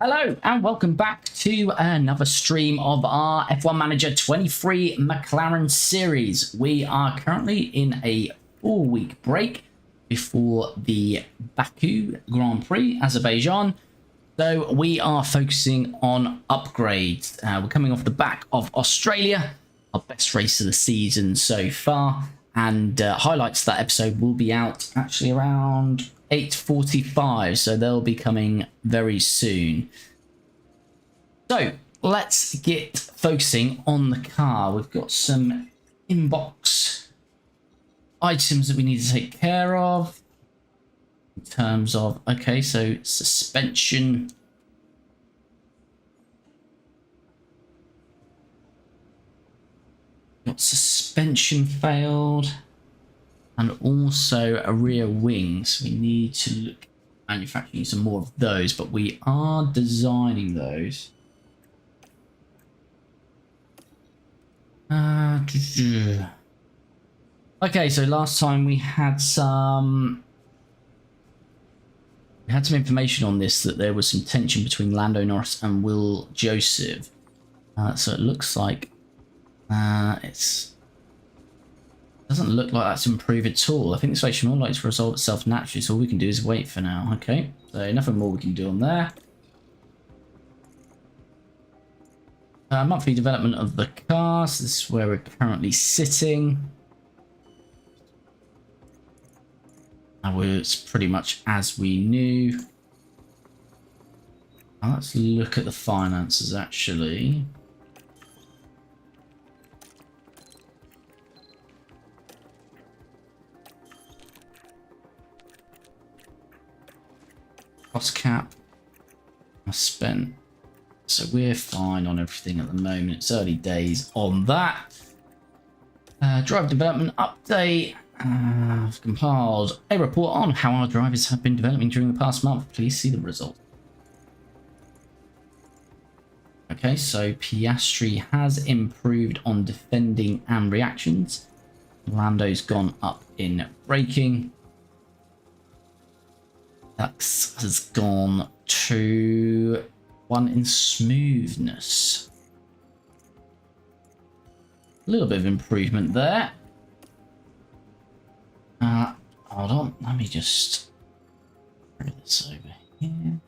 Hello and welcome back to another stream of our F1 Manager 23 McLaren series. We are currently in a 4-week break before the Baku Grand Prix, Azerbaijan. So we are focusing on upgrades. We're coming off the back of Australia, our best race of the season so far. And highlights of that episode will be out actually around 8:45, so they'll be coming very soon. So let's get focusing on the car. We've got some inbox items that we need to take care of in terms of, okay, so suspension. Got suspension failed. And also a rear wing, so we need to look at manufacturing some more of those, but we are designing those. Okay, so last time we had some information on this, that there was some tension between Lando Norris and Will Joseph. So it looks like doesn't look like that's improved at all. I think this situation more likely to resolve itself naturally, so all we can do is wait for now. Okay, so nothing more we can do on there. Monthly development of the car. So this is where we're currently sitting. It's pretty much as we knew. Now let's look at the finances actually. Cost cap I spent, so we're fine on everything at the moment. It's early days on that. Drive development update. I've compiled a report on how our drivers have been developing during the past month. Please see the result. Okay, so Piastri has improved on defending and reactions. Lando's gone up in braking. Lux has gone to 1 in smoothness. A little bit of improvement there. Hold on, let me just bring this over here.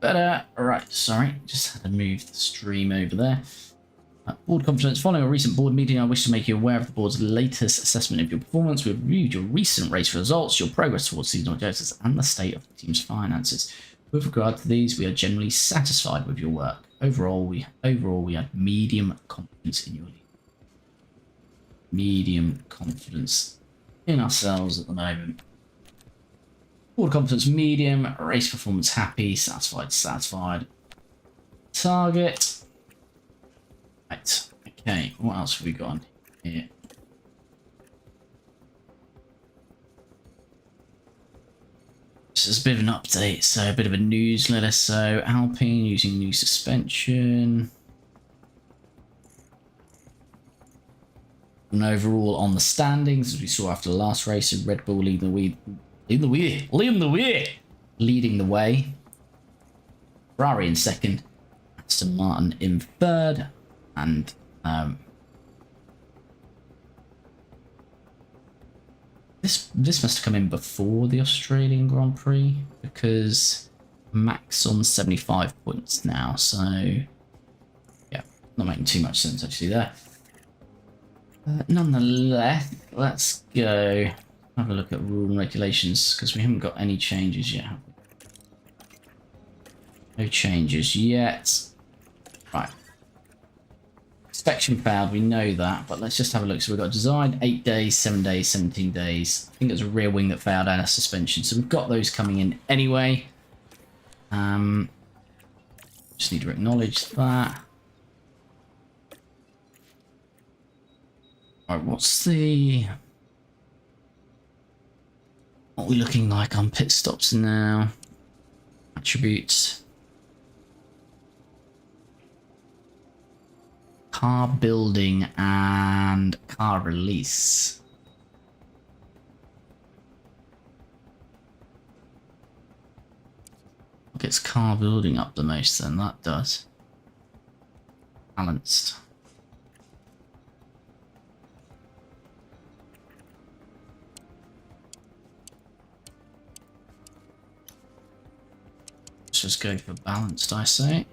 Better. Right, sorry, just had to move the stream over there. Board confidence. Following a recent board meeting, I wish to make you aware of the board's latest assessment of your performance. We've reviewed your recent race results, your progress towards seasonal objectives, and the state of the team's finances. With regard to these, we are generally satisfied with your work. Overall, we have medium confidence in your lead. Medium confidence in ourselves at the moment. Board confidence medium, race performance happy, satisfied. Target. Right, okay, what else have we got on here? This is a bit of an update, so a bit of a newsletter. So Alpine using new suspension. And overall on the standings, as we saw after the last race, Red Bull leading the way. Ferrari in second, Aston Martin in third. And this must have come in before the Australian Grand Prix, because Max on 75 points now, so yeah, not making too much sense actually there. Nonetheless, let's go have a look at rule and regulations, because we haven't got any changes yet, have we? No changes yet. Right. Inspection failed, we know that, but let's just have a look. So we've got design 8 days, 7 days, 17 days. I think it was a rear wing that failed and a suspension. So we've got those coming in anyway. Just need to acknowledge that. Alright, what are we looking like on pit stops now? Attributes. Car building and car release. gets car building up the most then? That does. Balanced. Let's just go for balanced, I say.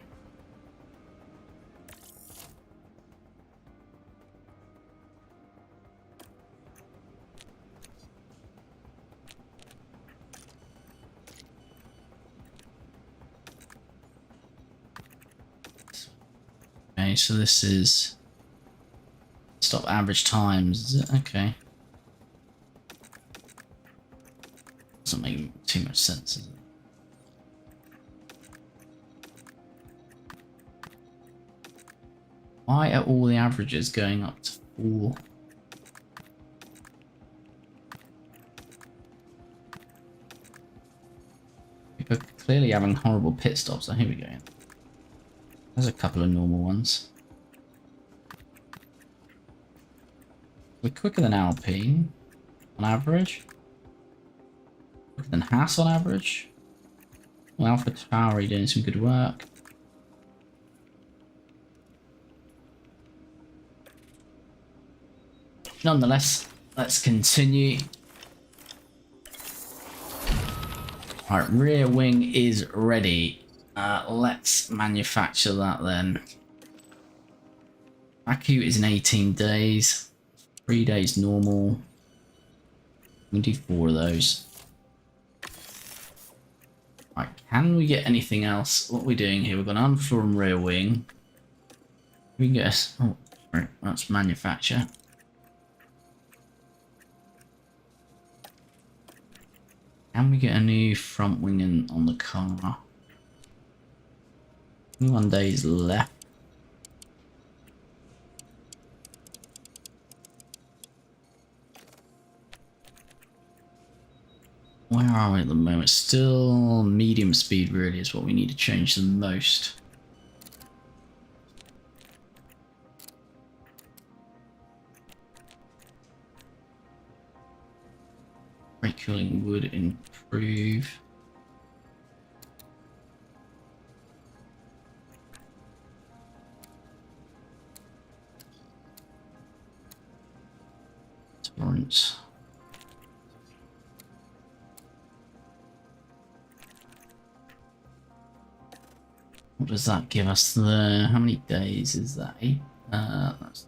Okay, so this is stop average times, is it? Okay. Doesn't make too much sense, does it? Why are all the averages going up to 4? People are clearly having horrible pit stops. So here we go. There's a couple of normal ones. We're quicker than Alpine on average. Quicker than Haas on average. Well, Alpha Tauri doing some good work. Nonetheless, let's continue. Alright, rear wing is ready. Let's manufacture that then. Baku is in 18 days. 3 days normal. We do 4 of those. Right, can we get anything else? What are we doing here? We've got an underfloor and rear wing. We can get us. Oh, right, that's manufacture. Can we get a new front wing on the car? 21 days left. Where are we at the moment? Still medium speed really is what we need to change the most. Brake cooling would improve. Tolerance. What does that give us there? How many days is that? 8? That's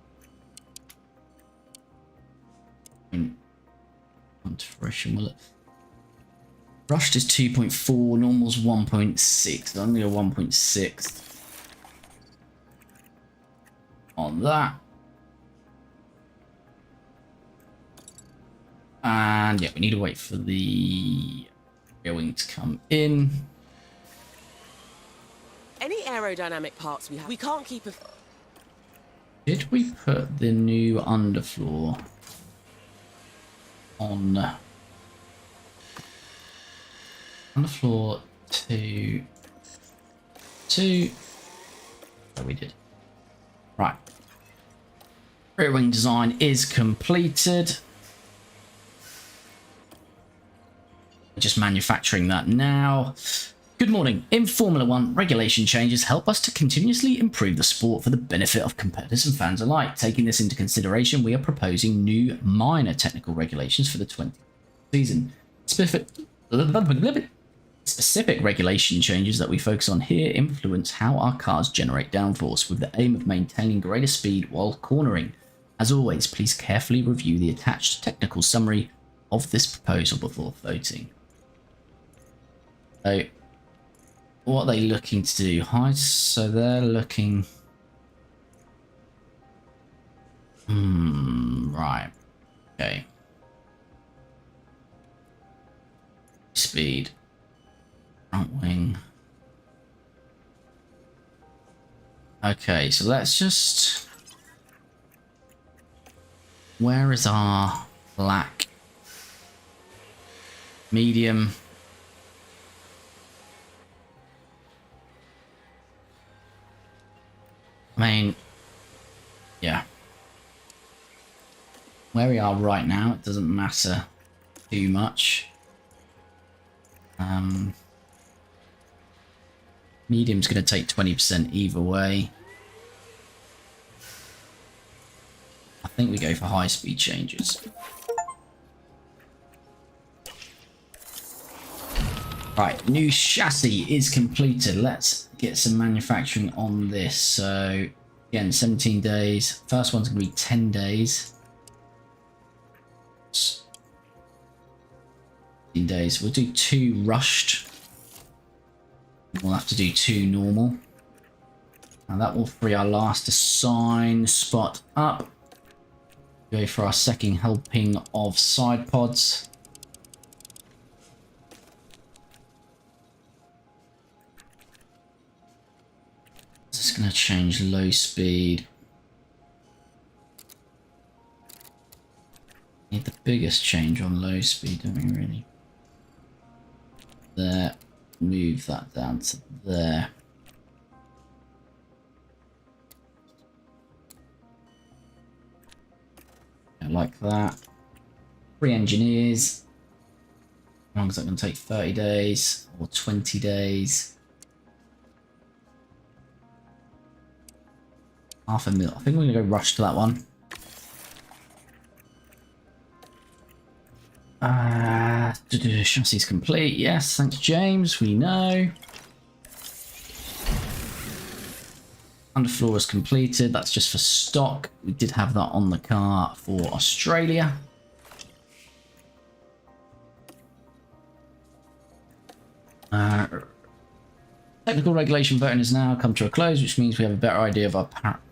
come to fruition, will it? Rushed is 2.4, normal's 1.6. I'm gonna go 1.6 on that. And yeah, we need to wait for the rear wing to come in. Any aerodynamic parts we can't keep a... Did we put the new underfloor on underfloor to oh, we did. Right. Rear wing design is completed. Just manufacturing that now. Good morning. In Formula One, regulation changes help us to continuously improve the sport for the benefit of competitors and fans alike. Taking this into consideration, we are proposing new minor technical regulations for the 2020 season. Specific regulation changes that we focus on here influence how our cars generate downforce, with the aim of maintaining greater speed while cornering. As always, please carefully review the attached technical summary of this proposal before voting. So, what are they looking to do? So they're looking... right. Okay. Speed. Front wing. Okay, so let's just... Where is our black? Medium. I mean, yeah. Where we are right now, it doesn't matter too much. Medium's going to take 20% either way. I think we go for high speed changes. Right, new chassis is completed. Let's get some manufacturing on this. So again, 17 days. First one's going to be 10 days. 15 days. We'll do 2 rushed. We'll have to do 2 normal. And that will free our last assign spot up. Go for our second helping of side pods. Just going to change low speed. Need the biggest change on low speed, don't we really? There. Move that down to there. Like that. 3 engineers. How long is that going to take? 30 days or 20 days? Half a mil. I think we're going to go rush to that one. Chassis is complete. Yes, thanks, James. We know. Underfloor is completed. That's just for stock. We did have that on the car for Australia. Technical regulation voting has now come to a close, which means we have a better idea of our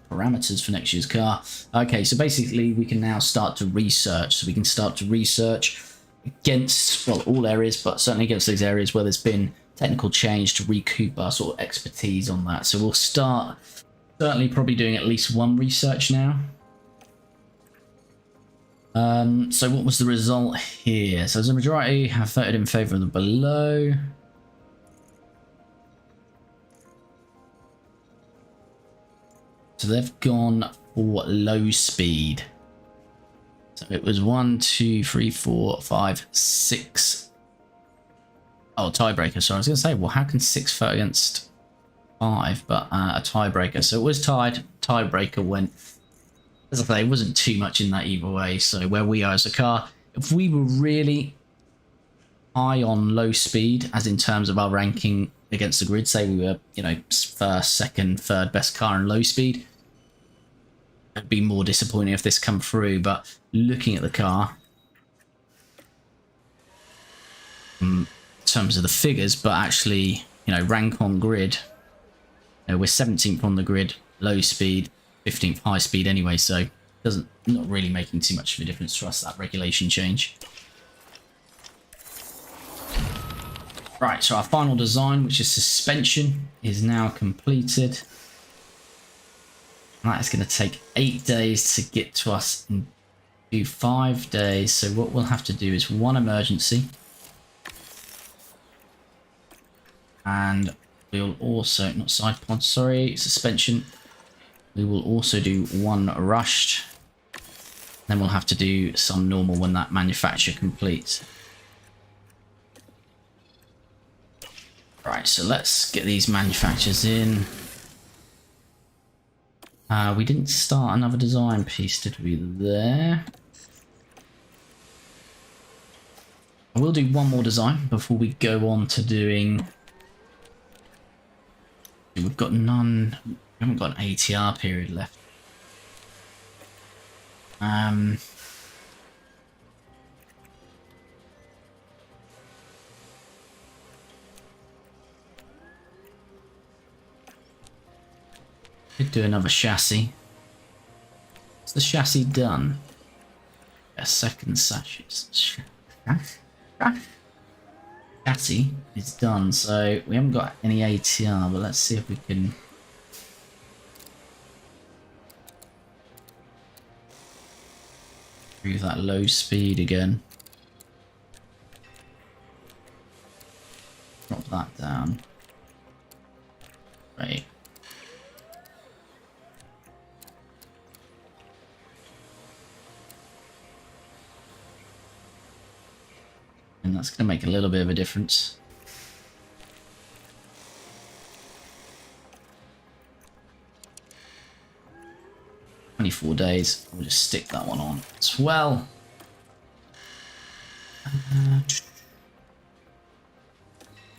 parameters for next year's car. Okay, so basically we can now start to research. So we can start to research against, well, all areas, but certainly against those areas where there's been technical change to recoup our sort of expertise on that. So we'll start certainly probably doing at least 1 research now. So what was the result here? So the majority have voted in favour of the below. So they've gone for low speed. So it was 1, 2, 3, 4, 5, 6. Oh, tiebreaker. So I was going to say, well, how can 6 vote against 5? But a tiebreaker. So it was tied. Tiebreaker went. As I say, it wasn't too much in that either way. So where we are as a car, if we were really high on low speed, as in terms of our ranking against the grid, say we were, you know, first, second, third best car in low speed, it'd be more disappointing if this come through. But looking at the car, in terms of the figures, but actually, you know, rank on grid, you know, we're 17th on the grid, low speed, 15th high speed anyway, so not really making too much of a difference to us, that regulation change. Right, so our final design, which is suspension, is now completed. That is going to take 8 days to get to us in 5 days. So what we'll have to do is 1 emergency. And we'll also, not side pod, sorry, suspension. We will also do 1 rushed. Then we'll have to do some normal when that manufacture completes. Right, so let's get these manufacturers in. We didn't start another design piece, did we, there? I will do 1 more design before we go on to doing... We've got none... We haven't got an ATR period left. Could do another chassis. Is the chassis done? A second chassis is done, so we haven't got any ATR, but let's see if we can improve that low speed again. Drop that down. Right. And that's going to make a little bit of a difference. 24 days. We'll just stick that one on as well.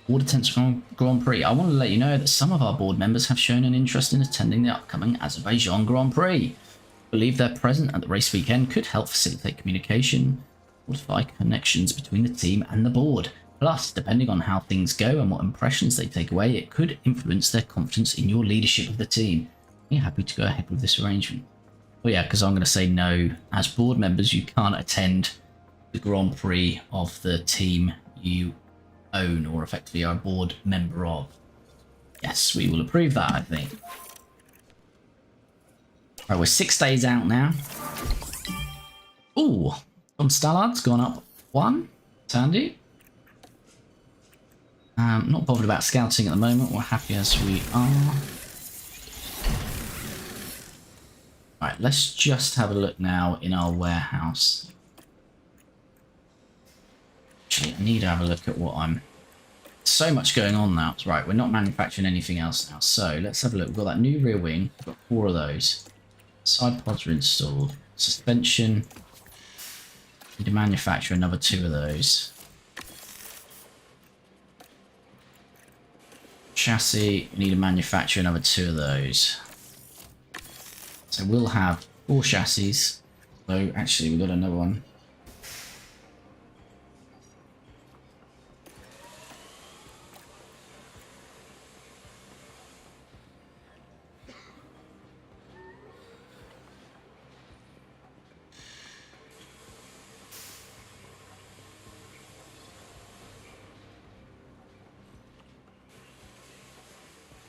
Board attends Grand Prix. I want to let you know that some of our board members have shown an interest in attending the upcoming Azerbaijan Grand Prix. I believe their presence at the race weekend could help facilitate communication, fortify connections between the team and the board. Plus, depending on how things go and what impressions they take away, it could influence their confidence in your leadership of the team. Are you happy to go ahead with this arrangement? Well, yeah, because I'm going to say no. As board members, you can't attend the Grand Prix of the team you own or effectively are a board member of. Yes, we will approve that, I think. Right, we're 6 days out now. Ooh, Tom Stallard's gone up 1. Sandy. Not bothered about scouting at the moment. We're happy as we are. Right, let's just have a look now in our warehouse. Actually, I need to have a look at what I'm... So much going on now. Right, we're not manufacturing anything else now. So let's have a look. We've got that new rear wing. We've got 4 of those. Side pods are installed. Suspension. Need to manufacture another 2 of those. Chassis. We need to manufacture another 2 of those. So we'll have 4 chassis. So actually, we've got another one.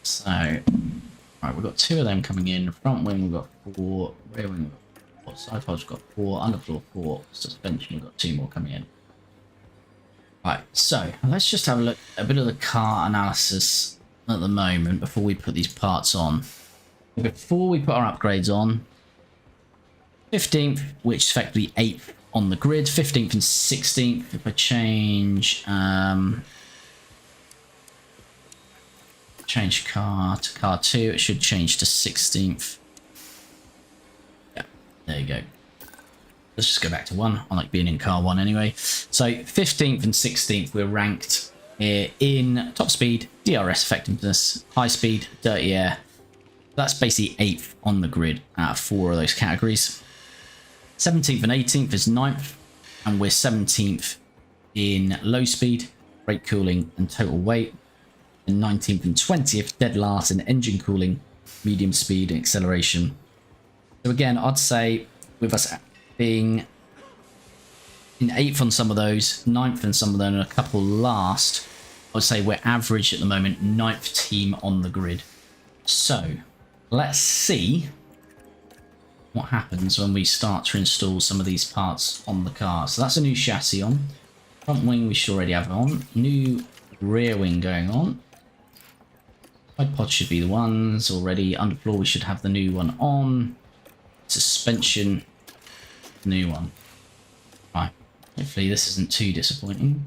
So, right, we've got 2 of them coming in. Front wing, we've got 4. Rear wing, we've got 4. Side pods, we've got 4. Underfloor, 4. Suspension, we've got 2 more coming in. Right, so let's just have a look, a bit of the car analysis at the moment before we put these parts on. Before we put our upgrades on, 15th, which is effectively 8th on the grid, 15th and 16th. If I change, change car to car 2, it should change to 16th. Yeah, there you go. Let's just go back to 1. I like being in car 1 anyway. So 15th and 16th, we're ranked in top speed, DRS effectiveness, high speed, dirty air. That's basically 8th on the grid out of 4 of those categories. 17th and 18th is 9th, and we're 17th in low speed, brake cooling, and total weight. And 19th and 20th, dead last in engine cooling, medium speed, and acceleration. So again, I'd say with us being in 8th on some of those, 9th on some of them, and a couple last, I would say we're average at the moment, 9th team on the grid. So let's see what happens when we start to install some of these parts on the car. So that's a new chassis on. Front wing we should already have on. New rear wing going on. Side pod should be the ones already. Underfloor we should have the new one on. Suspension, new one. Right. Hopefully this isn't too disappointing.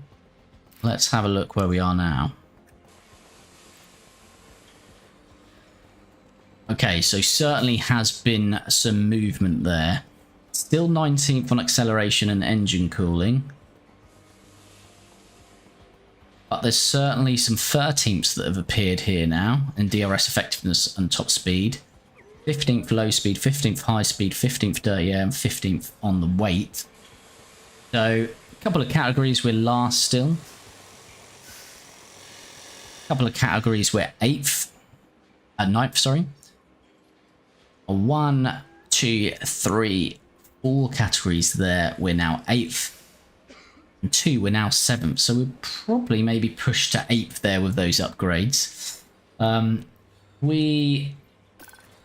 Let's have a look where we are now. Okay, so certainly has been some movement there. Still 19th on acceleration and engine cooling. But there's certainly some 13ths that have appeared here now in DRS effectiveness and top speed. 15th low speed, 15th high speed, 15th dirty air, and 15th on the weight. So a couple of categories we're last still. A couple of categories we're 8th. 9th, sorry. 1, 2, 3, 4 categories there. We're now 8th. And 2, we're now 7th. So we'll probably maybe push to 8th there with those upgrades. We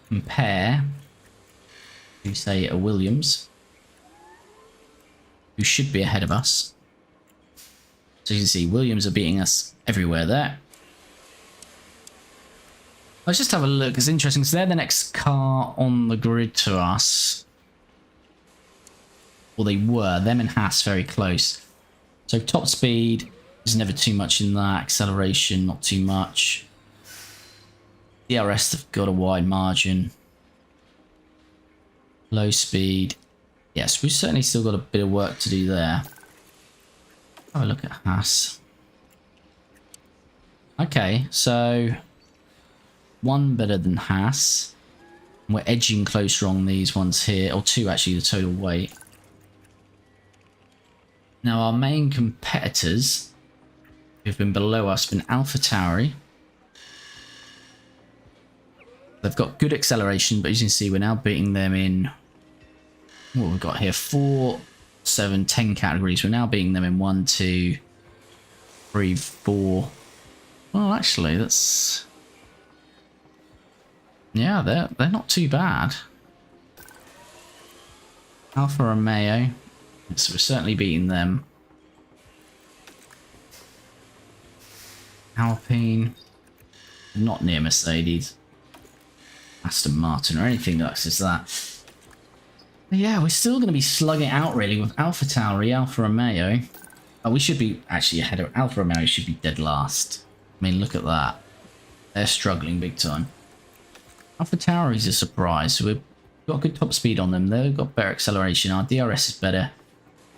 compare to, say, a Williams, who should be ahead of us. So you can see Williams are beating us everywhere there. Let's just have a look. It's interesting because they're the next car on the grid to us. Well, they were. Them and Haas very close. So top speed is never too much in that. Acceleration, not too much. DRS have got a wide margin. Low speed. Yes, we've certainly still got a bit of work to do there. Have a look at Haas. Okay, so one better than Haas. We're edging closer on these ones here, or two actually, the total weight. Now our main competitors who've been below us have been AlphaTauri. They've got good acceleration, but as you can see, we're now beating them in what we've got here, 4, 7, 10 categories. We're now beating them in 1, 2, 3, 4. Well, actually, that's... yeah, they're not too bad. Alfa Romeo, so we're certainly beating them. Alpine, not near Mercedes. Aston Martin or anything like that. But yeah, we're still going to be slugging it out really with AlphaTauri, Alfa Romeo. Oh, we should be actually ahead of Alfa Romeo. Should be dead last. I mean, look at that. They're struggling big time. AlphaTauri is a surprise. So we've got good top speed on them. They've got better acceleration. Our DRS is better.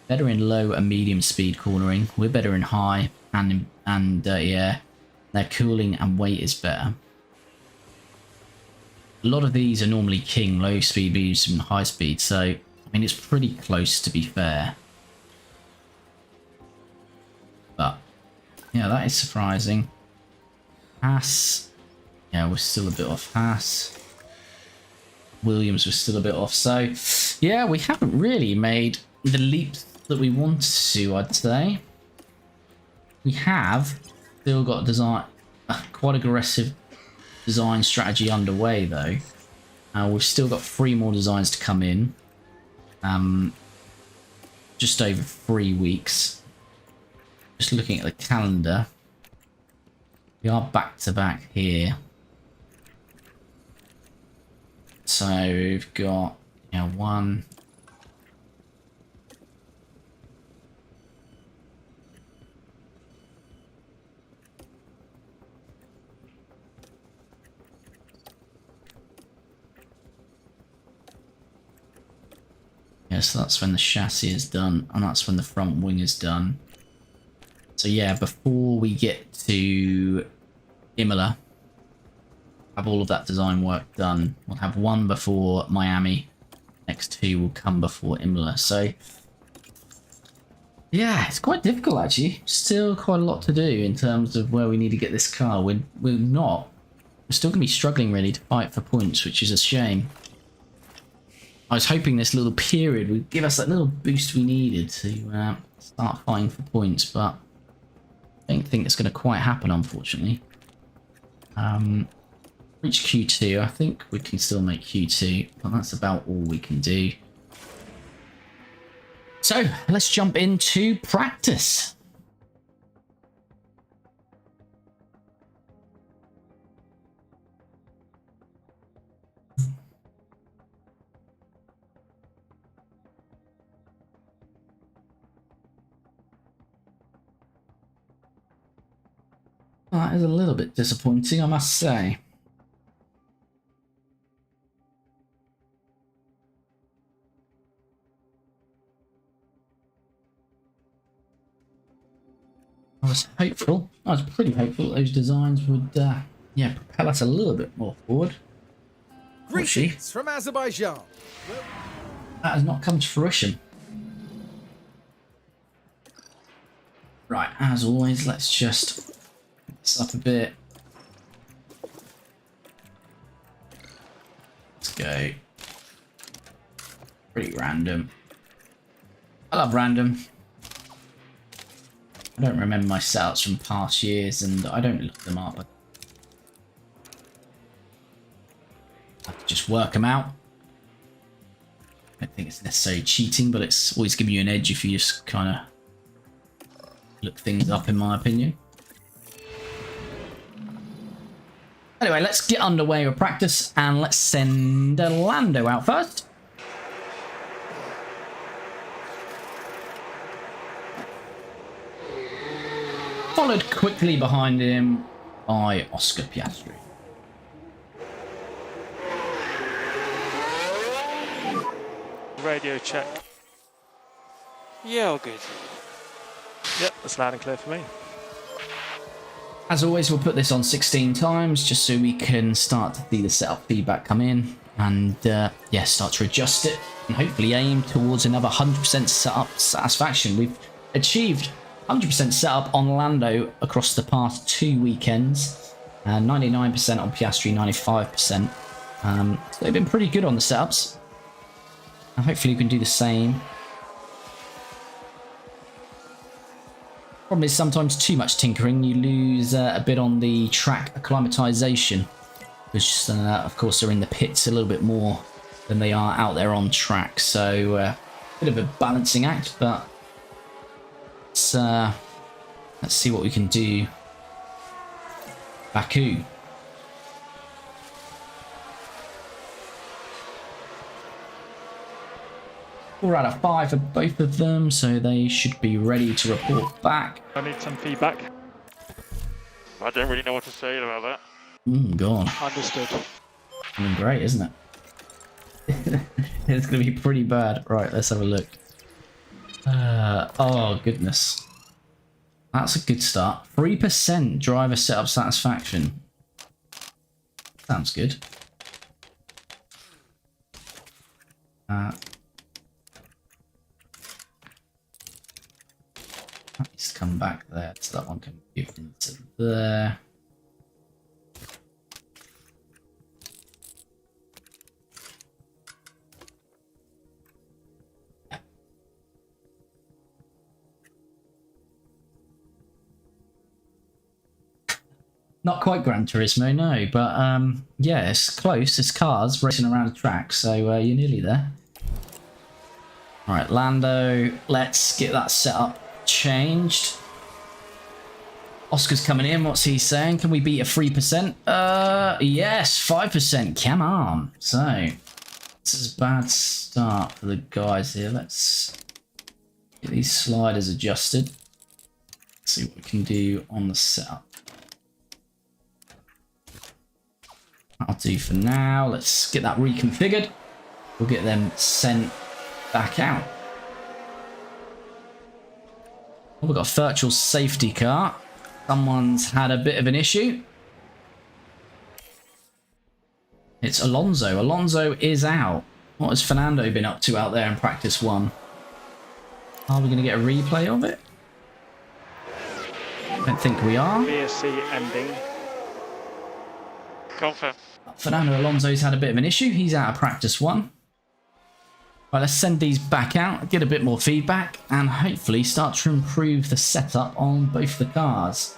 Better in low and medium speed cornering. We're better in high and dirty air. Their cooling and weight is better. A lot of these are normally king, low speed, medium, and high speed. So, I mean, it's pretty close to be fair. But, yeah, that is surprising. Haas. Yeah, we're still a bit off Haas. Williams was still a bit off. So, yeah, we haven't really made the leaps that we wanted to, I'd say. We have still got design, quite aggressive design strategy underway, though. We've still got 3 more designs to come in. Just over 3 weeks. Just looking at the calendar. We are back to back here. So we've got, you know, 1. Yeah, so that's when the chassis is done, and that's when the front wing is done. So yeah, before we get to Imola, have all of that design work done. We'll have 1 before Miami. Next 2 will come before Imola. So yeah, it's quite difficult actually. Still quite a lot to do in terms of where we need to get this car. We're still going to be struggling really to fight for points, which is a shame. I was hoping this little period would give us that little boost we needed to start fighting for points, but I don't think it's going to quite happen, unfortunately. Reach Q2. I think we can still make Q2, but that's about all we can do. So, let's jump into practice. That is a little bit disappointing, I must say. I was hopeful, I was pretty hopeful those designs would, yeah, propel us a little bit more forward. Greetings from Azerbaijan. That has not come to fruition. Right, as always, let's just pick this up a bit. Let's go. Pretty random. I love random. I don't remember my setups from past years, and I don't look them up. I have to just work them out. I don't think it's necessarily cheating, but it's always giving you an edge if you just kind of look things up, in my opinion. Anyway, let's get underway with practice, and let's send Lando out first. Followed quickly behind him by Oscar Piastri. Radio check. Yeah, all good. Yep, that's loud and clear for me. As always, we'll put this on 16 times just so we can start to see the setup feedback come in and yeah, start to adjust it and hopefully aim towards another 100% setup satisfaction. We've achieved 100% setup on Lando across the past 2 weekends, 99% on Piastri, 95%. So they've been pretty good on the setups. And hopefully we can do the same. Problem is sometimes too much tinkering, you lose a bit on the track acclimatization, which of course are in the pits a little bit more than they are out there on track. So a bit of a balancing act, but let's see what we can do. Baku. 4 out of 5 for both of them, so they should be ready to report back. I need some feedback. I don't really know what to say about that. God. Understood. I mean, great, isn't it? It's going to be pretty bad. Right, let's have a look. Oh, goodness. That's a good start. 3% driver setup satisfaction. Sounds good. Let's come back there, so that one can move into there. Not quite Gran Turismo, no, but yeah, it's close. It's cars racing around a track, so you're nearly there. All right, Lando, let's get that set up changed. Oscar's coming in. What's he saying? Can we beat a 3%? Yes, 5%. Come on. So this is a bad start for the guys here. Let's get these sliders adjusted. See what we can do on the setup. That'll do for now. Let's get that reconfigured. We'll get them sent back out. Oh, we've got a virtual safety car. Someone's had a bit of an issue. It's Alonso. Alonso is out. What has Fernando been up to out there in practice 1? Are we going to get a replay of it? I don't think we are. VSC ending. Confirm. Fernando Alonso's had a bit of an issue. He's out of practice 1. Right, let's send these back out, get a bit more feedback, and hopefully start to improve the setup on both the cars.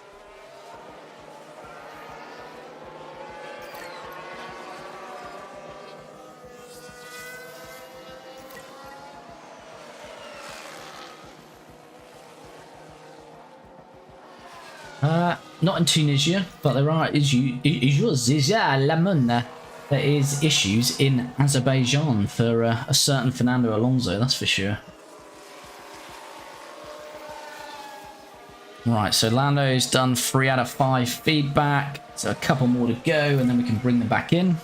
Not in Tunisia, but there are there is issues in Azerbaijan for a certain Fernando Alonso, that's for sure. Right, so Lando's done 3 out of 5 feedback, so a couple more to go, and then we can bring them back in.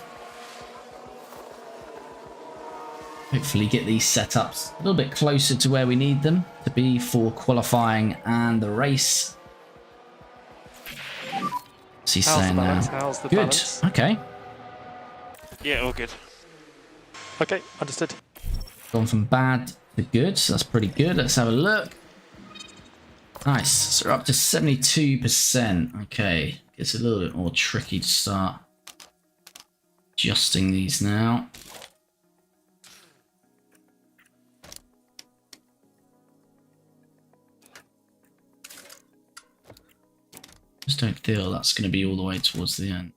Hopefully get these setups a little bit closer to where we need them to be for qualifying and the race. What's he saying now? How's the Good, balance? okay. Yeah, all good. Okay, understood. Gone from bad to good, so that's pretty good. Let's have a look. Nice, so we're up to 72%. Okay, it's a little bit more tricky to start adjusting these now. Just don't feel that's going to be all the way towards the end.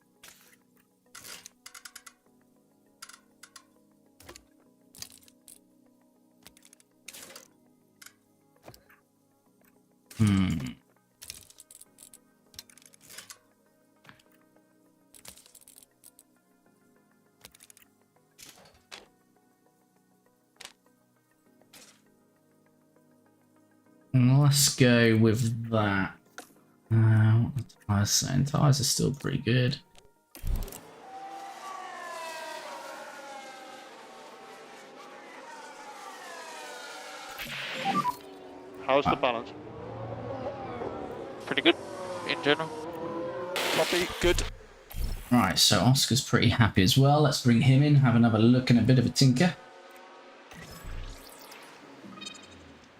Let's go with that. What are the tyres saying? Tyres are still pretty good. How's the balance? Pretty good, in general. Floppy, good. Right, so Oscar's pretty happy as well. Let's bring him in, have another look and a bit of a tinker.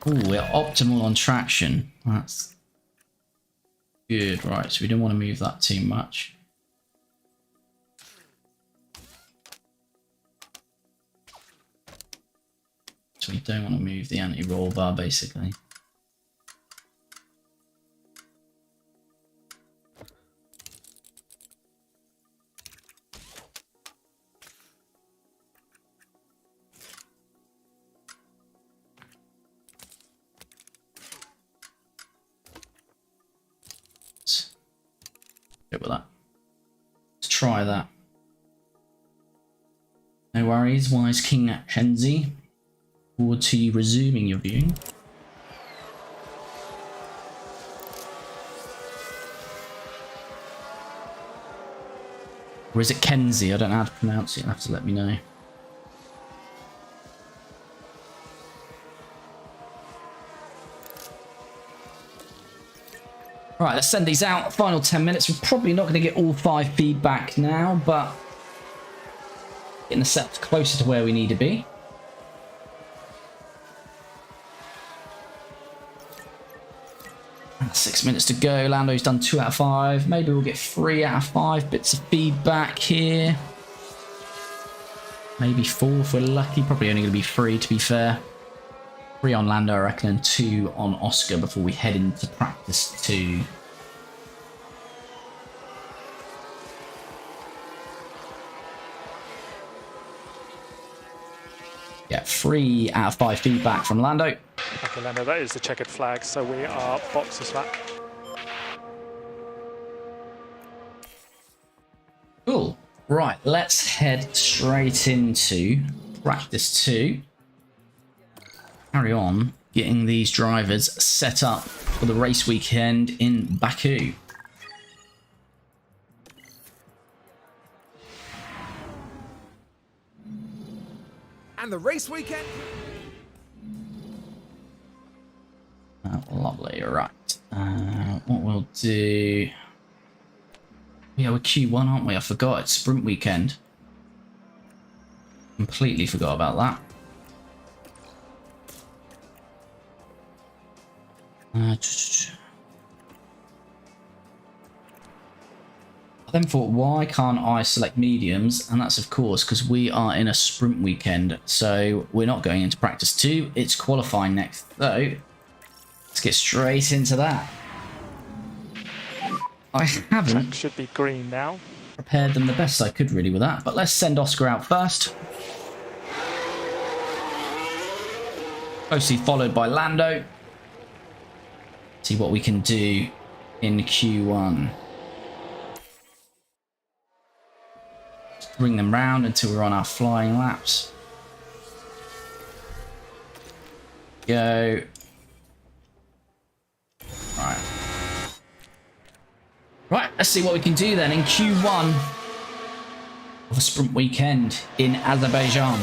Oh, we're optimal on traction. That's good. Right, so we don't want to move that too much. So we don't want to move the anti-roll bar, basically. Good with that. Let's try that. No worries, wise King Shenzi. Forward to you resuming your viewing. Or is it Kenzie? I don't know how to pronounce it. You'll have to let me know. Right, let's send these out. Final 10 minutes. We're probably not going to get all 5 feedback now, but getting the set closer to where we need to be. And 6 minutes to go. Lando's done 2 out of 5. Maybe we'll get 3 out of 5 bits of feedback here. Maybe 4 if we're lucky. Probably only going to be 3 to be fair. 3 on Lando, I reckon, and 2 on Oscar before we head into practice 2. Yeah, 3 out of 5 feedback from Lando. Okay, Lando, that is the checkered flag, so we are boxes lap. Cool. Right, let's head straight into practice 2. Carry on getting these drivers set up for the race weekend in Baku. And the race weekend. Lovely, right. What we'll do... Yeah, we're Q1, aren't we? I forgot, it's sprint weekend. Completely forgot about that. I then thought, why can't I select mediums? And that's of course because we are in a sprint weekend, so we're not going into practice 2, it's qualifying next. So let's get straight into that. I haven't Track should be green now. prepared them the best I could really with that, but let's send Oscar out first. Closely followed by Lando. See what we can do in Q1. Just bring them round until we're on our flying laps. Go. Right. Right, let's see what we can do then in Q1 of a sprint weekend in Azerbaijan.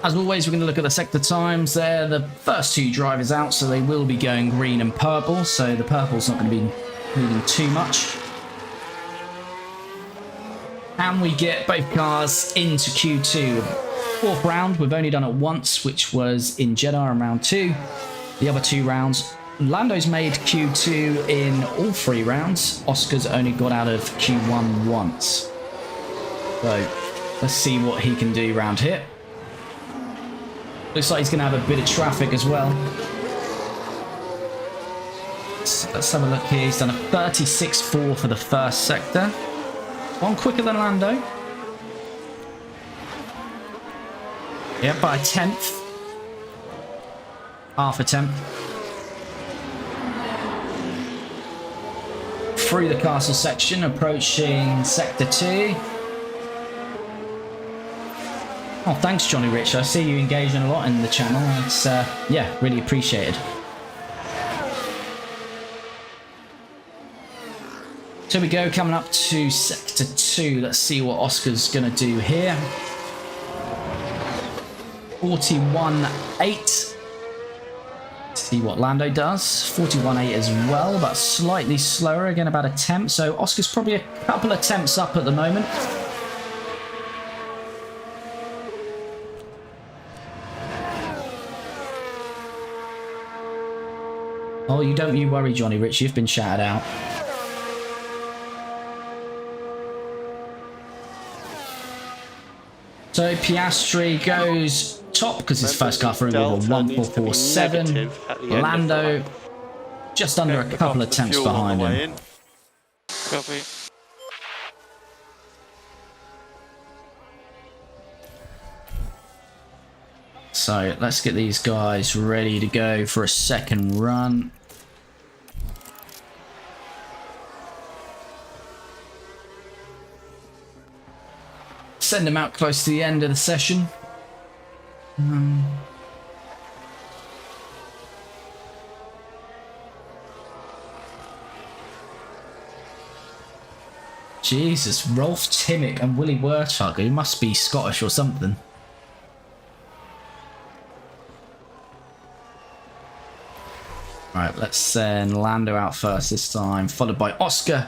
As always, we're going to look at the sector times. They're the first 2 drivers out, so they will be going green and purple. So the purple's not going to be moving too much. And we get both cars into Q2. 4th round, we've only done it once, which was in Jeddah in round 2. The other 2 rounds, Lando's made Q2 in all 3 rounds. Oscar's only got out of Q1 once. So let's see what he can do round here. Looks like he's going to have a bit of traffic as well. Let's have a look here. He's done a 36.4 for the first sector. One quicker than Lando. Yeah, by a 10th. Half a tenth. Through the castle section, approaching sector 2. Oh, thanks, Johnny Rich. I see you engaging a lot in the channel. It's, yeah, really appreciated. So we go, coming up to sector 2. Let's see what Oscar's going to do here. 41.8. See what Lando does. 41.8 as well, but slightly slower. Again, about a tenth. So Oscar's probably a couple of tenths up at the moment. Oh, you worry, Johnny Rich. You've been shouted out. So Piastri goes top because his first car through with a 1.447. Lando just under a couple of tenths behind him. Copy. So let's get these guys ready to go for a second run. Send them out close to the end of the session. Jesus, Rolf Timmick and Willie Wertschak, he must be Scottish or something. Right, let's send Lando out first this time, followed by Oscar.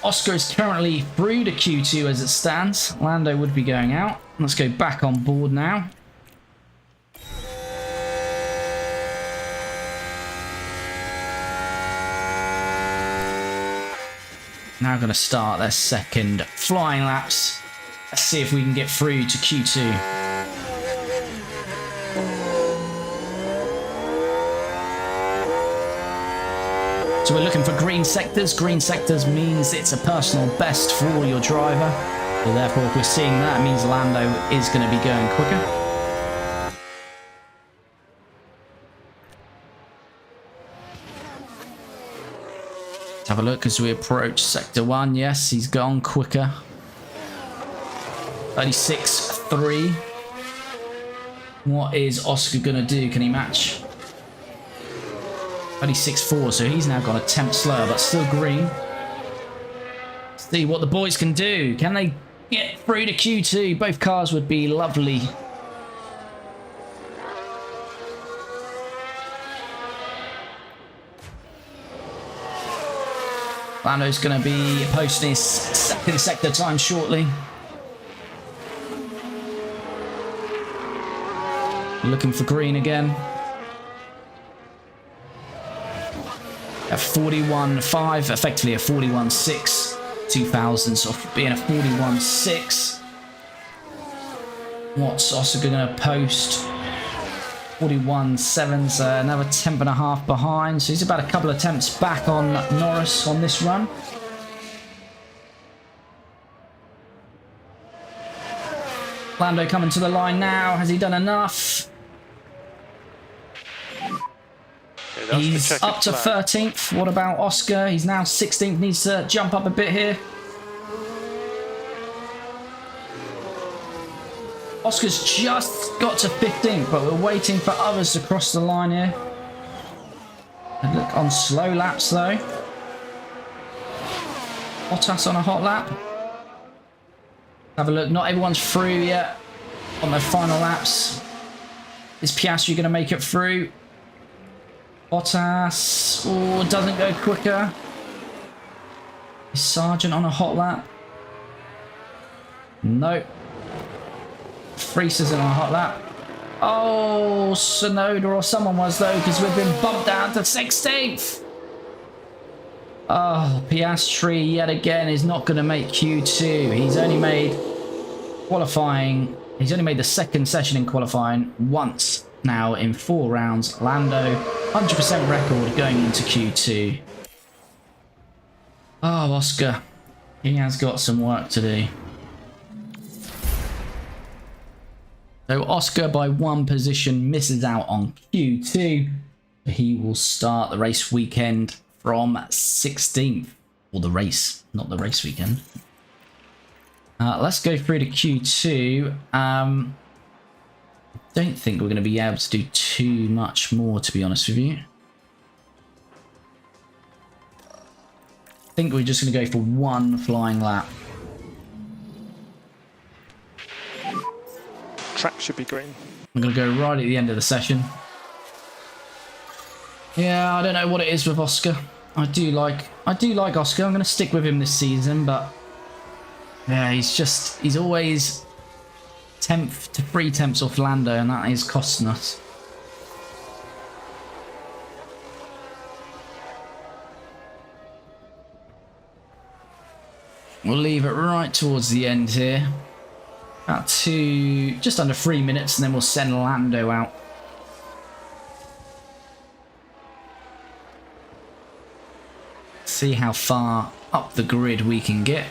Oscar is currently through to Q2 as it stands. Lando would be going out. Let's go back on board now. Now going to start their second flying laps. Let's see if we can get through to Q2. So we're looking for green sectors. Green sectors means it's a personal best for your driver. So therefore, if we're seeing that, it means Lando is going to be going quicker. Let's have a look as we approach Sector 1. Yes, he's gone quicker. 36.3. What is Oscar going to do? Can he match? 36.4, so he's now got a tenth slower, but still green. See what the boys can do. Can they get through to Q2? Both cars would be lovely. Lando's going to be posting his second sector time shortly. Looking for green again. A 41.5, effectively a 41.6. 2000s off being a 41.6. What's Oscar going to post? 41.7, so another tenth and a half behind. So he's about a couple of tenths back on Norris on this run. Lando coming to the line now. Has he done enough? He's up to 13th. What about Oscar? He's now 16th. Needs to jump up a bit here. Oscar's just got to 15th, but we're waiting for others to cross the line here. And look on slow laps though. Bottas on a hot lap. Have a look. Not everyone's through yet on their final laps. Is Piastri going to make it through? Bottas, oh, doesn't go quicker. Is Sargent on a hot lap? Nope. Fries isn't on a hot lap. Oh, Sonoda or someone was though, because we've been bumped down to 16th. Oh, Piastri yet again is not going to make Q2. He's only made qualifying. He's only made the second session in qualifying once now in 4 rounds. Lando, 100% record going into Q2. Oh, Oscar. He has got some work to do. So Oscar by 1 position misses out on Q2. He will start the race weekend from 16th. Or the race, not the race weekend. Let's go through to Q2. Don't think we're going to be able to do too much more, to be honest with you. I think we're just going to go for 1 flying lap. track should be green. I'm going to go right at the end of the session. Yeah, I don't know what it is with Oscar. I do like Oscar. I'm going to stick with him this season, but yeah, he's always 10th to 3 tenths off Lando, and that is costing us. We'll leave it right towards the end here. About just under 3 minutes, and then we'll send Lando out. See how far up the grid we can get.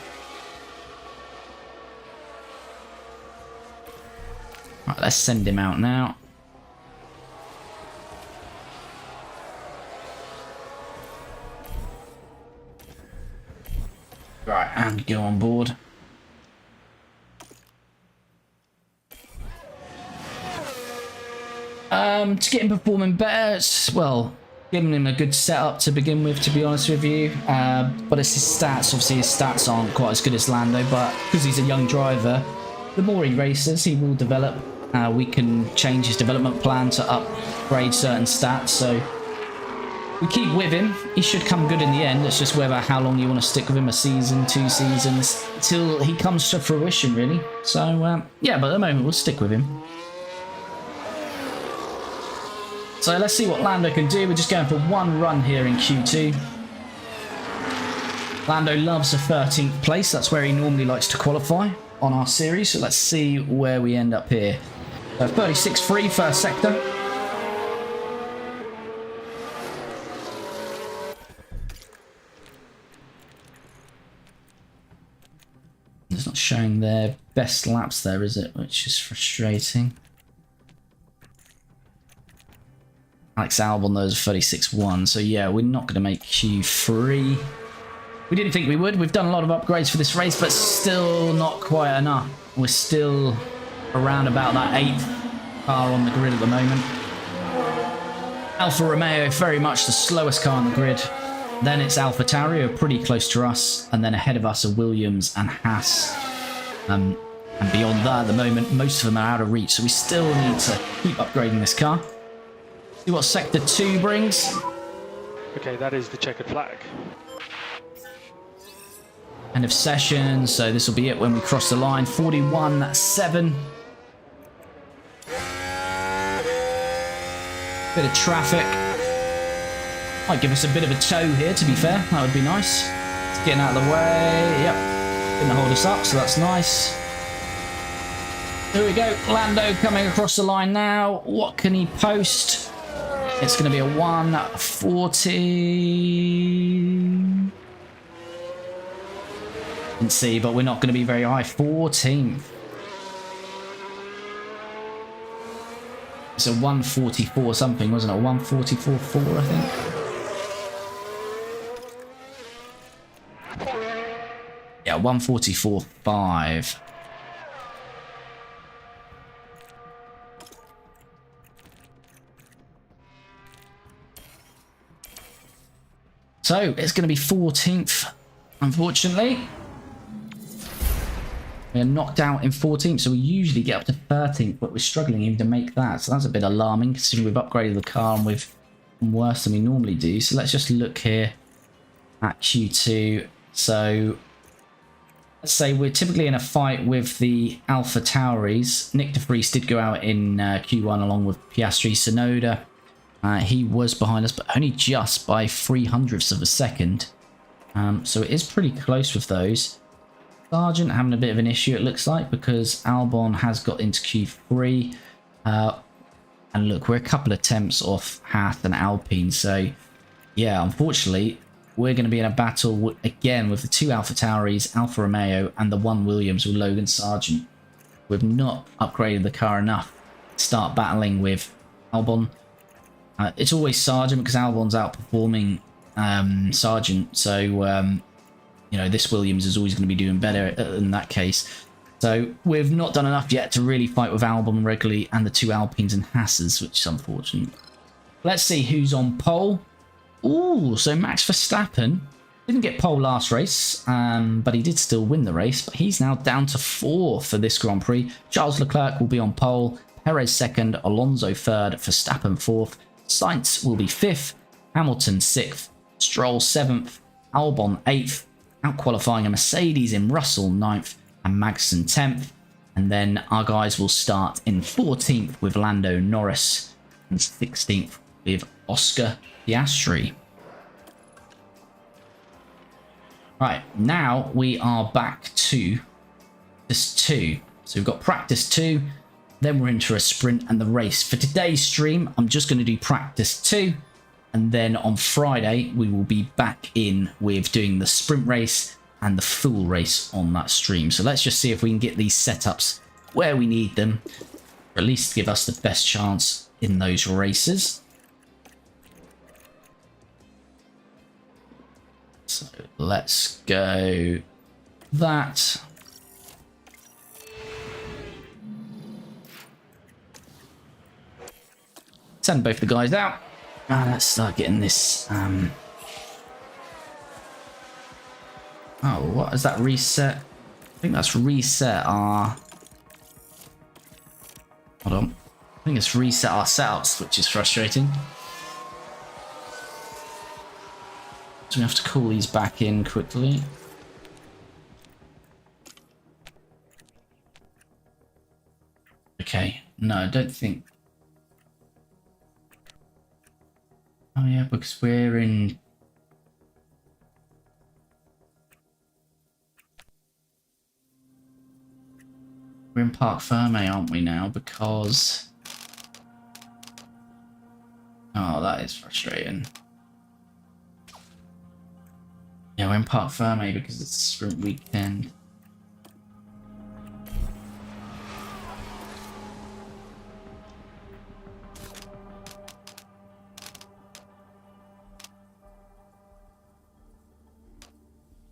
Right, let's send him out now. Right, and go on board. To get him performing better, it's, well, giving him a good setup to begin with, to be honest with you. But it's his stats. Obviously, his stats aren't quite as good as Lando, but because he's a young driver, the more he races, he will develop. We can change his development plan to upgrade certain stats, so we keep with him. He should come good in the end. It's just whether how long you want to stick with him, a season, 2 seasons, till he comes to fruition, really. So, yeah, but at the moment, we'll stick with him. So let's see what Lando can do. We're just going for one run here in Q2. Lando loves a 13th place. That's where he normally likes to qualify on our series. So let's see where we end up here. 36.3 first sector. It's not showing their best laps there, is it? Which is frustrating. Alex Albon, those 36.1. So yeah, we're not going to make Q3. We didn't think we would. We've done a lot of upgrades for this race, but still not quite enough. We're still around about that 8th car on the grid at the moment. Alfa Romeo, very much the slowest car on the grid. Then it's Alfa Tauri, who are pretty close to us. And then ahead of us are Williams and Haas. And beyond that, at the moment, most of them are out of reach. So we still need to keep upgrading this car. See what Sector 2 brings. Okay, that is the checkered flag. End of session, so this will be it when we cross the line. 41.7. Bit of traffic. Might give us a bit of a tow here, to be fair. That would be nice. It's getting out of the way. Yep. Didn't hold us up, so that's nice. Here we go. Lando coming across the line now. What can he post? It's going to be a 1:40. Didn't see, but we're not going to be very high. 14th. It's a 1:44 something, wasn't it? 1:44.4, I think. Yeah, 1:44.5. So it's going to be 14th, unfortunately. We're knocked out in 14th, so we usually get up to 13th, but we're struggling even to make that. So that's a bit alarming, considering we've upgraded the car and we've done worse than we normally do. So let's just look here at Q2. So let's say we're typically in a fight with the Alpha Tauris. Nick de Vries did go out in Q1 along with Piastri. Tsunoda, he was behind us, but only just by 0.03 of a second. So it is pretty close with those. Sargent having a bit of an issue, it looks like, because Albon has got into Q3. And look, we're a couple of temps off Haas and Alpine. So, yeah, unfortunately, we're going to be in a battle again with the 2 Alpha Tauris, Alfa Romeo, and the 1 Williams with Logan Sargent. We've not upgraded the car enough to start battling with Albon. It's always Sargent because Albon's outperforming Sargent. So, you know, this Williams is always going to be doing better in that case. So we've not done enough yet to really fight with Albon regularly and the 2 Alpines and Hasses, which is unfortunate. Let's see who's on pole. Ooh, so Max Verstappen Didn't get pole last race, but he did still win the race. But he's now down to 4 for this Grand Prix. Charles Leclerc will be on pole, Perez 2nd, Alonso 3rd, Verstappen 4th, Sainz will be 5th, Hamilton 6th, Stroll 7th, Albon 8th, out-qualifying a Mercedes in Russell 9th, and Magnussen 10th. And then our guys will start in 14th with Lando Norris and 16th with Oscar Piastri. Right, now we are back to this 2. So we've got practice 2, then we're into a sprint and the race. For today's stream, I'm just going to do practice 2, and then on Friday we will be back in with doing the sprint race and the full race on that stream. So let's just see if we can get these setups where we need them, or at least give us the best chance in those races. So let's go that. Send both the guys out. And let's start getting this. Oh, what is that reset? I think that's reset our. Hold on. I think it's reset our setups, which is frustrating. So we have to call these back in quickly. Okay, no, I don't think. Oh yeah, because we're in. We're in Parc Ferme, aren't we now? Because. Oh, that is frustrating. Yeah, we're in Parc Ferme because it's sprint weekend.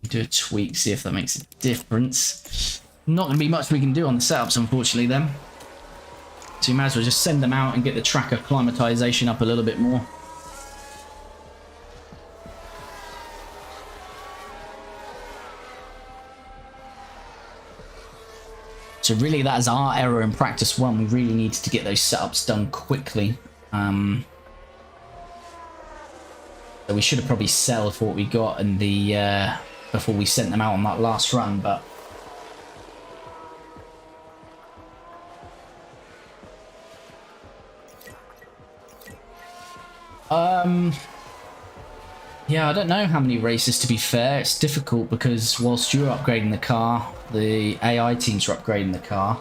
Do a tweak, see if that makes a difference. Not going to be much we can do on the setups, unfortunately, then. So you might as well just send them out and get the tracker climatization up a little bit more. So really, that is our error in practice 1. We really needed to get those setups done quickly. So we should have probably sold for what we got in the before we sent them out on that last run, but yeah, I don't know how many races, to be fair. It's difficult because whilst you're upgrading the car, the AI teams are upgrading the car.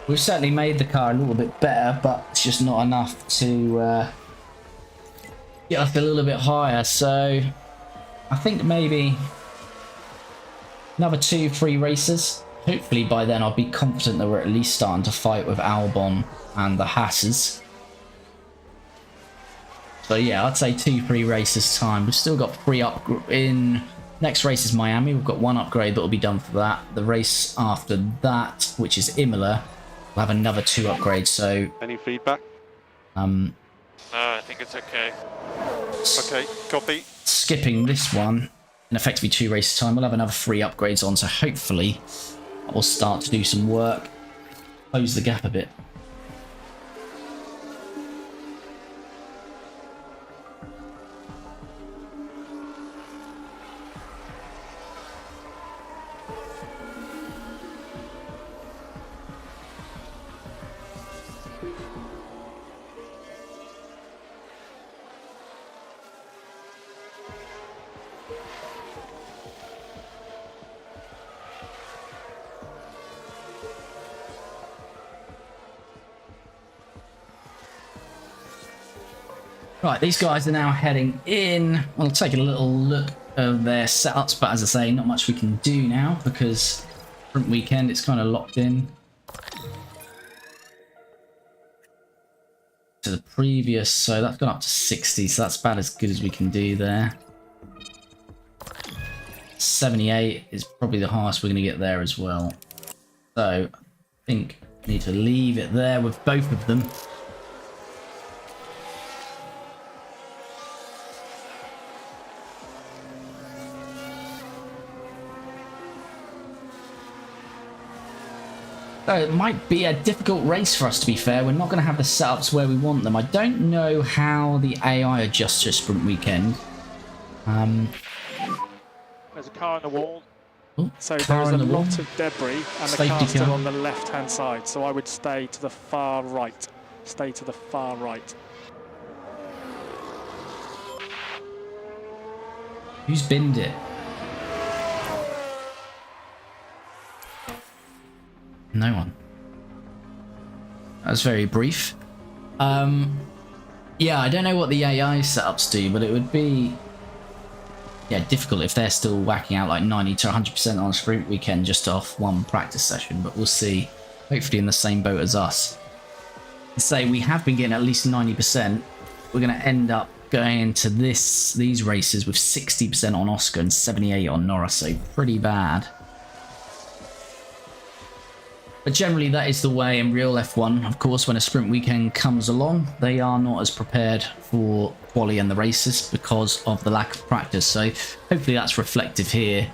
We've certainly made the car a little bit better, but it's just not enough to get us a little bit higher. So I think maybe another 2-3 races. Hopefully by then I'll be confident that we're at least starting to fight with Albon and the Hasses. So yeah, I'd say 2-3 races time. We've still got 3 up in. Next race is Miami. We've got 1 upgrade that will be done for that. The race after that, which is Imola, we'll have another 2 upgrades. So Any feedback? No, I think it's okay. Okay, copy. Skipping this one, in effectively 2 races time, we'll have another 3 upgrades on. So hopefully we'll start to do some work, close the gap a bit. Right, these guys are now heading in. We'll take a little look at their setups, but as I say, not much we can do now because sprint weekend, it's kind of locked in to the previous. So that's gone up to 60, so that's about as good as we can do there. 78 is probably the highest we're going to get there as well. So I think I need to leave it there with both of them. So it might be a difficult race for us, to be fair. We're not going to have the setups where we want them. I don't know how the AI adjusts to a sprint weekend. There's a car on the wall. Oh, So there car is on a the wall. lot of debris, and the Safety car's still car. on the left-hand side. So I would stay to the far right. Stay to the far right. Who's binned it? No one. That was very brief. Yeah, I don't know what the AI setups do, but it would be difficult if they're still whacking out like 90 to 100% on a sprint weekend just off one practice session, but we'll see. Hopefully in the same boat as us. Say we have been getting at least 90%. We're going to end up going into these races with 60% on Oscar and 78 on Norris, so pretty bad. But generally that is the way in real F1. Of course, when a sprint weekend comes along, they are not as prepared for quali and the races because of the lack of practice. So hopefully that's reflective here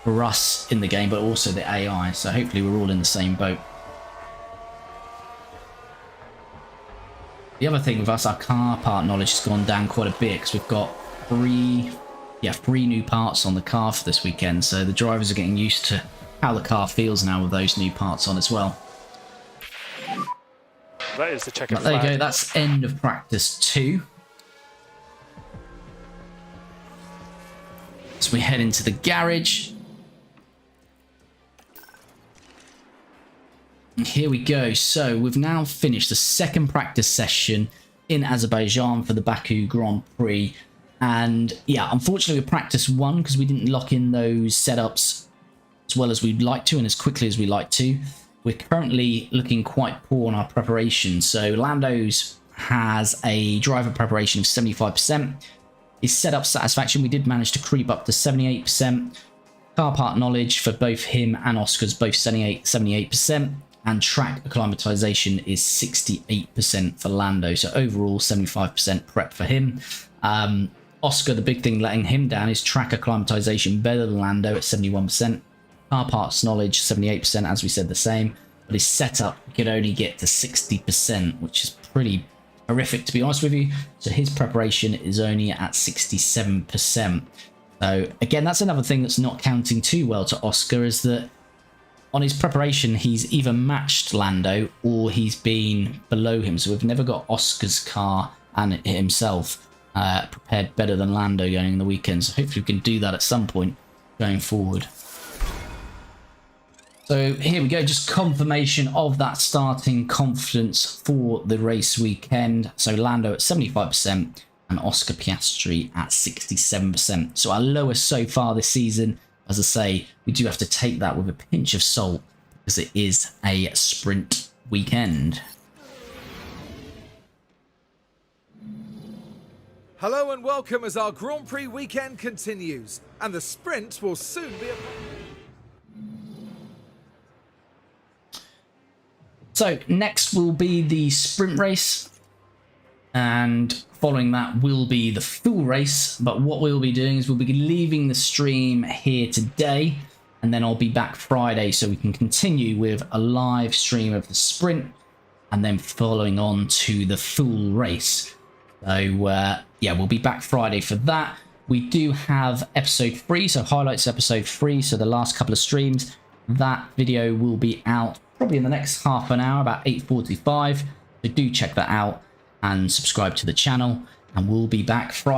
for us in the game, but also the AI. So hopefully we're all in the same boat. The other thing with us, our car part knowledge has gone down quite a bit because we've got three new parts on the car for this weekend. So the drivers are getting used to how the car feels now with those new parts on as well. That is the checkered But there flag. you go, that's end of practice 2. So we head into the garage. And here we go. So we've now finished the second practice session in Azerbaijan for the Baku Grand Prix. And yeah, unfortunately with practice 1, because we didn't lock in those setups as well as we'd like to and as quickly as we like to, we're currently looking quite poor on our preparation. So Lando's has a driver preparation of 75%. His setup satisfaction, we did manage to creep up to 78%. Car part knowledge for both him and Oscar's both 78%. And track acclimatization is 68% for Lando. So overall 75% prep for him. Oscar, the big thing letting him down is track acclimatization better than Lando at 71%. Car parts knowledge 78%, as we said, the same. But his setup could only get to 60%, which is pretty horrific, to be honest with you. So his preparation is only at 67%. So again, that's another thing that's not counting too well to Oscar, is that on his preparation, he's either matched Lando or he's been below him. So we've never got Oscar's car and himself prepared better than Lando going in the weekend. So hopefully we can do that at some point going forward. So here we go, just confirmation of that starting confidence for the race weekend. So Lando at 75% and Oscar Piastri at 67%. So our lowest so far this season. As I say, we do have to take that with a pinch of salt because it is a sprint weekend. Hello and welcome as our Grand Prix weekend continues, and the sprint will soon be So next will be the sprint race, and following that will be the full race. But what we'll be doing is we'll be leaving the stream here today, and then I'll be back Friday so we can continue with a live stream of the sprint and then following on to the full race. So yeah, we'll be back Friday for that. We do have episode 3, so highlights episode 3, so the last couple of streams. That video will be out probably in the next half an hour, about 8:45. So do check that out and subscribe to the channel, and we'll be back Friday.